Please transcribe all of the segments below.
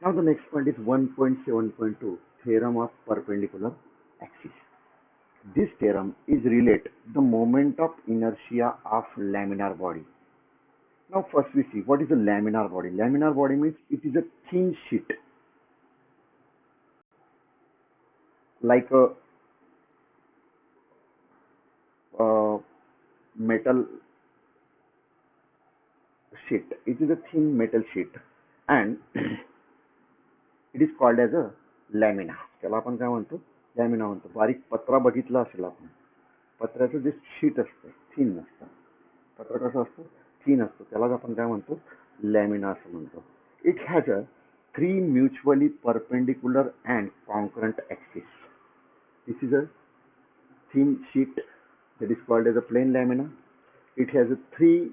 Now the next point is 1.7.2 theorem of perpendicular axis. This theorem is relate the moment of inertia of laminar body. Now first we see what is a laminar body. Laminar body means it is a thin sheet like a metal sheet. It is a thin metal sheet and it is called as a lamina. त्याला आपण काय म्हणतो? Lamina म्हणतो. बारीक पत्रा बघितला असेल आपण. पत्र्याचं जे शीट असतं थिन असतं. पत्र कसं असतं? थिन असतं. त्यालाच आपण काय म्हणतो? लॅमिना असं म्हणतो. It has a three mutually perpendicular and concurrent axes. This is a thin sheet that is called as a plain lamina. It has a three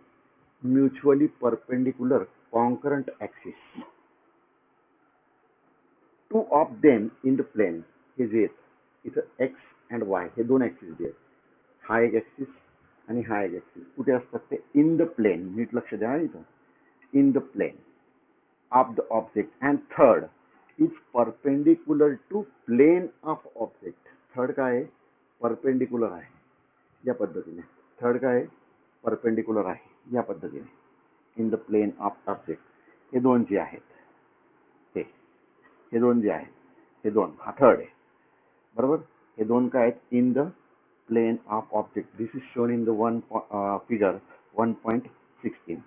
mutually perpendicular concurrent axes. Two of them in the plane is it. इथं x and y हे दोन axis जे आहेत. हा एक axis आणि हा एक axis कुठे असतात ते इन द प्लेन. नीट लक्ष द्या इथं. In the plane of the object and third is perpendicular to plane of object. Third काय आहे? परपेंडिक्युलर आहे या पद्धतीने. थर्ड काय आहे? परपेंडिक्युलर आहे या पद्धतीने. In the plane of object हे दोन जे आहेत ते. हे दोन जे आहेत हे दोन हा थर्ड आहे बरोबर. हे दोन काय आहेत? In the plane of object. This is shown in the one figure 1.16.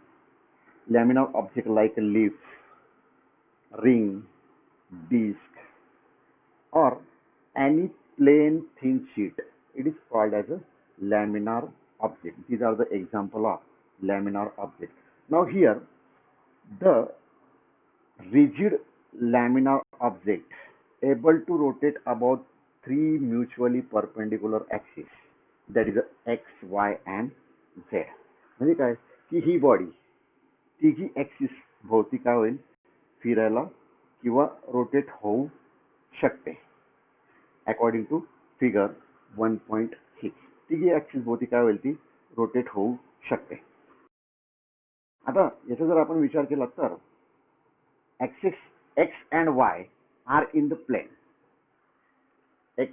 Laminar object like a leaf, ring, disc or any plain thin sheet, it is called as a laminar object. These are the example of laminar object. Now here the rigid laminar object able to rotate about three mutually perpendicular axes, that is x, y and z. म्हणजे काय की ही body तिघी axis भोवती काय होईल? फिरायला किंवा rotate होऊ शकते अकॉर्डिंग टू फिगर 1.6. तिघी ऍक्सिस भोवती काय होईल? ती रोटेट होऊ शकते. आता याचा जर आपण विचार केला तर axis x and y are in the plane. X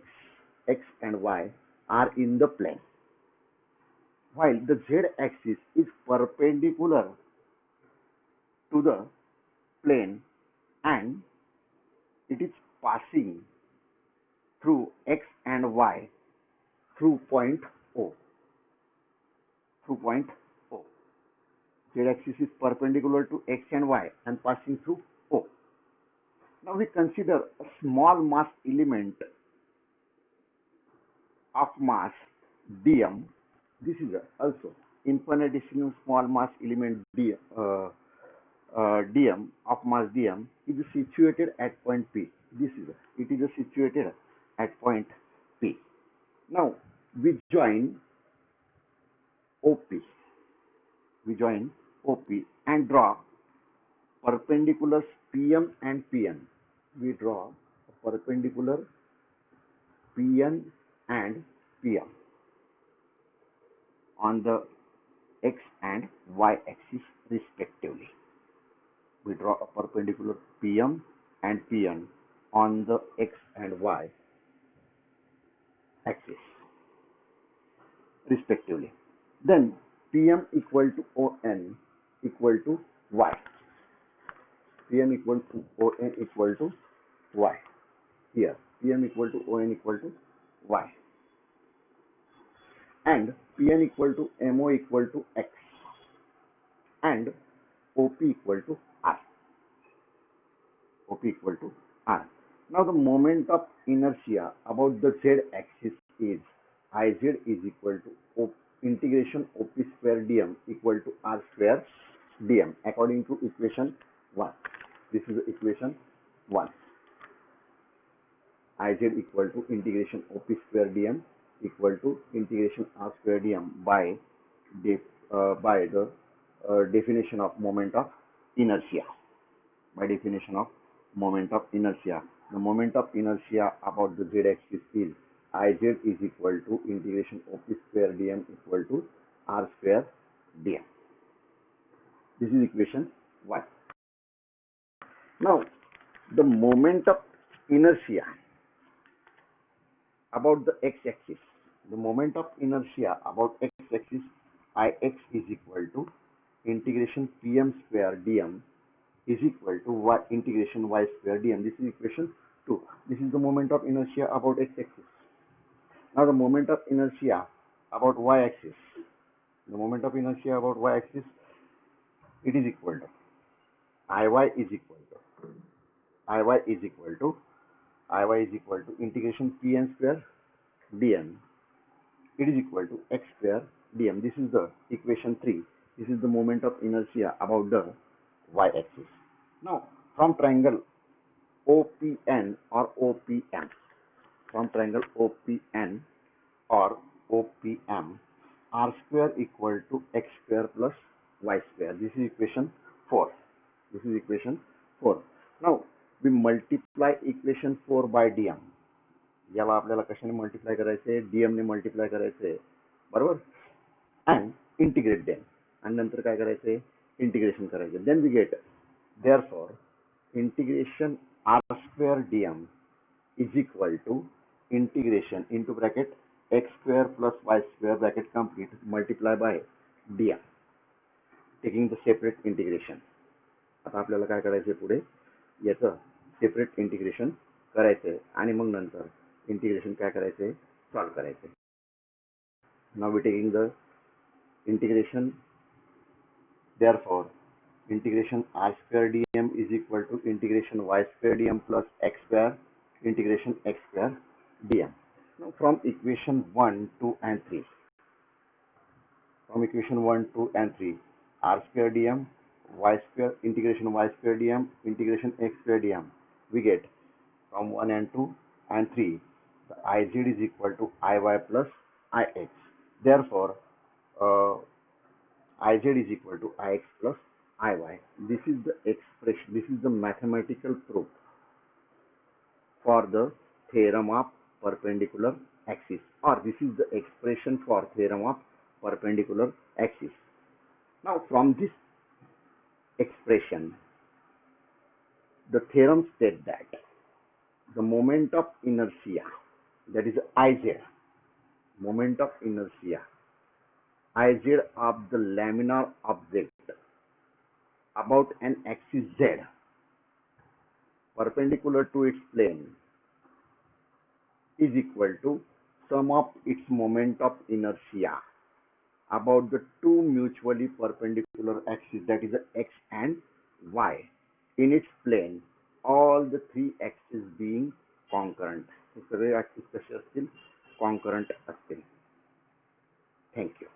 and y are in the plane, while the z axis is perpendicular to the plane and it is passing through x and y through point O. Through point O. Z axis is perpendicular to x and y and passing through O. Now we consider a small mass element of mass dm. This is also infinitesimal small mass element dm of mass dm is situated at point P. It is situated at point P. Now we join OP. We join OP and draw perpendiculars PM and PN. We draw a perpendicular PN and PM on the x and y axis respectively. We draw a perpendicular PM and PN on the x and y axis respectively. Then PM equal to ON equal to y. PM equal to ON equal to y. Here PM equal to ON equal to y. And Pn equal to MO equal to x and OP equal to R. OP equal to R. Now the moment of inertia about the z axis is Iz is equal to integration OP square dm equal to R square dm according to equation 1. This is equation 1. Iz equal to integration OP square dm equal to integration R square dm by the definition of moment of inertia. By definition of moment of inertia, the moment of inertia about the z axis is Iz is equal to integration OP square dm equal to R square dm. This is equation 1. Now the moment of inertia about the x-axis. The moment of inertia about x-axis Ix is equal to integration Pm square dm is equal to y integration y square dm. This is equation 2. This is the moment of inertia about x-axis. Now the moment of inertia about y-axis. The moment of inertia about y-axis, it is equal to Iy is equal to Iy is equal to Iy is equal to integration Pn square dm. It is equal to x square dm. This is the equation 3. This is the moment of inertia about the y-axis. Now, from triangle OPN or OPM, from triangle OPN or OPM, r square equal to x square plus y square. This is equation 4. This is equation 4. Now, we multiply equation 4 by dm. याला आपल्याला कशाने multiply करायचे, DM ने multiply करायचे, बरोबर, and integrate them, आणि नंतर काय करायचे, इंटिग्रेशन करायचे. Then we get therefore integration r square dm is equal to integration into bracket x square plus y square bracket complete multiply by dm, taking the separate integration. आता आपल्याला काय करायचे, पुढे याचं सेपरेट इंटिग्रेशन करायचे आणि मग नंतर इंटिग्रेशन काय करायचे, सॉल्व करायचे. Now we taking the integration. Therefore integration r square dm is equal to integration y square dm plus x square integration x square dm. Now from equation 1, 2 and 3, from equation 1, 2 and 3, r square dm, y square integration y square dm, integration x square dm, we get from 1 and 2 and 3, the Iz is equal to Iy plus Ix. Therefore, Iz is equal to Ix plus Iy. This is the expression, this is the mathematical proof for the theorem of perpendicular axis, or this is the expression for theorem of perpendicular axis. Now, from this expression, the theorem states that the moment of inertia, that is Iz, moment of inertia, Iz of the laminar object about an axis Z perpendicular to its plane is equal to sum of its moment of inertia about the two mutually perpendicular axes, that is x and y, in its plane, all the three axes being concurrent. सगळे axes कसे असतील, concurrent असतील. Thank you.